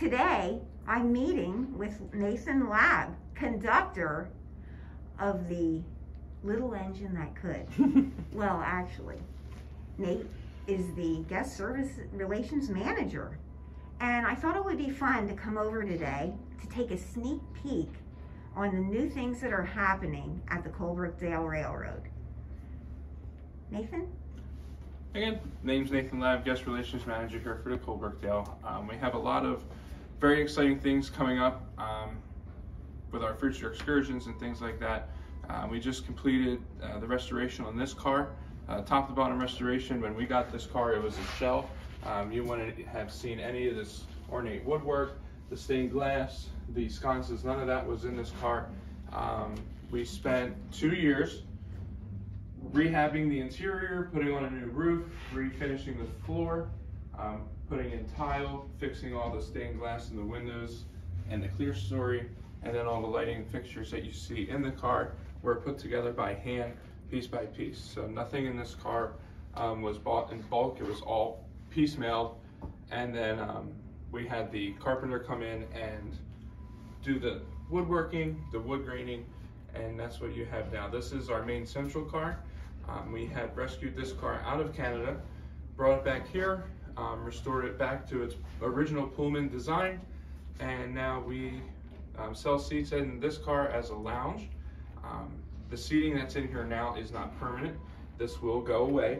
Today, I'm meeting with Nathan Labb, conductor of the little engine that could. Well, actually, Nate is the guest service relations manager. And I thought it would be fun to come over today to take a sneak peek on the new things that are happening at the Colebrookdale Railroad. Nathan? Again, name's Nathan Labb, guest relations manager here for the Colebrookdale. We have a lot of very exciting things coming up with our future excursions and things like that. We just completed the restoration on this car, top to bottom restoration. When we got this car, it was a shell. You wouldn't have seen any of this ornate woodwork, the stained glass, the sconces, none of that was in this car. We spent 2 years rehabbing the interior, putting on a new roof, refinishing the floor, putting in tile, fixing all the stained glass in the windows and the clear story, and then all the lighting and fixtures that you see in the car were put together by hand, piece by piece. So nothing in this car was bought in bulk, it was all piecemealed. And then we had the carpenter come in and do the woodworking, the wood graining, and that's what you have now. This is our main central car. We had rescued this car out of Canada, brought it back here, restored it back to its original Pullman design, and now we sell seats in this car as a lounge. The seating that's in here now is not permanent. This will go away,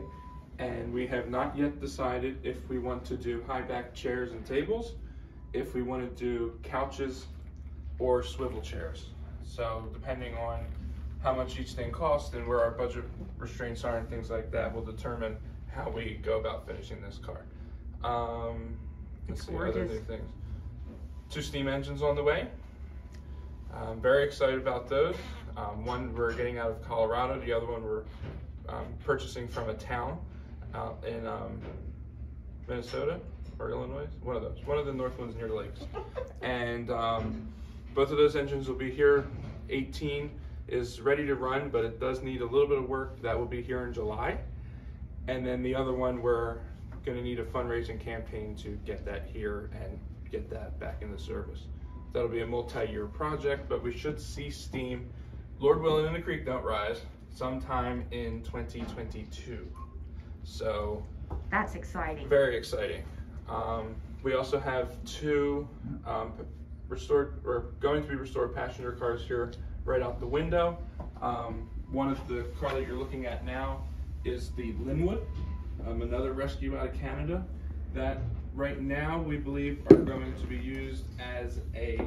and we have not yet decided if we want to do high back chairs and tables, if we want to do couches or swivel chairs. So depending on how much each thing costs and where our budget restraints are and things like that will determine how we go about finishing this car. Let's see, other new things. 2 steam engines on the way. I'm very excited about those. One we're getting out of Colorado, the other one we're purchasing from a town out in Minnesota or Illinois, one of those, one of the north ones near the lakes. And both of those engines will be here. 18 is ready to run, but it does need a little bit of work. That will be here in July. And then the other one, we're going to need a fundraising campaign to get that here and get that back into service. That'll be a multi-year project, but we should see steam, Lord willing and the creek don't rise, sometime in 2022. So that's exciting. Very exciting. We also have 2 restored or going to be restored passenger cars here right out the window. One of the car that you're looking at now is the Linwood, another rescue out of Canada that right now we believe are going to be used as a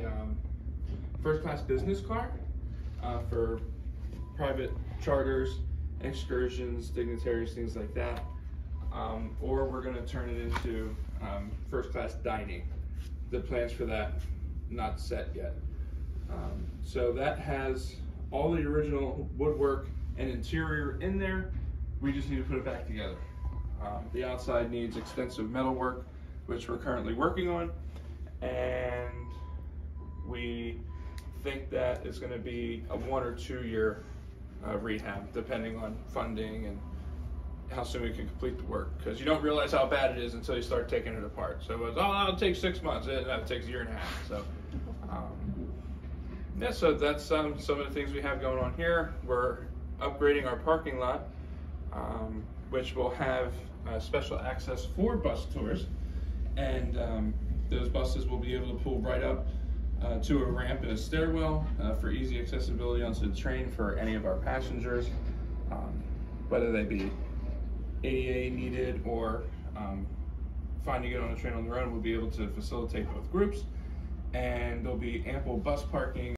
first-class business car for private charters, excursions, dignitaries, things like that. Or we're going to turn it into first-class dining. The plans for that not set yet. So that has all the original woodwork and interior in there. We just need to put it back together. The outside needs extensive metal work, which we're currently working on, and we think that it's going to be a 1 or 2 year rehab, depending on funding and how soon we can complete the work, because you don't realize how bad it is until you start taking it apart. So it's, oh, it'll take 6 months. It takes 1.5 years. So yeah, so that's some of the things we have going on here. We're upgrading our parking lot, which will have special access for bus tours, and those buses will be able to pull right up to a ramp and a stairwell for easy accessibility onto the train for any of our passengers, whether they be ADA needed or finding it on a train on their own. We'll be able to facilitate both groups, and there'll be ample bus parking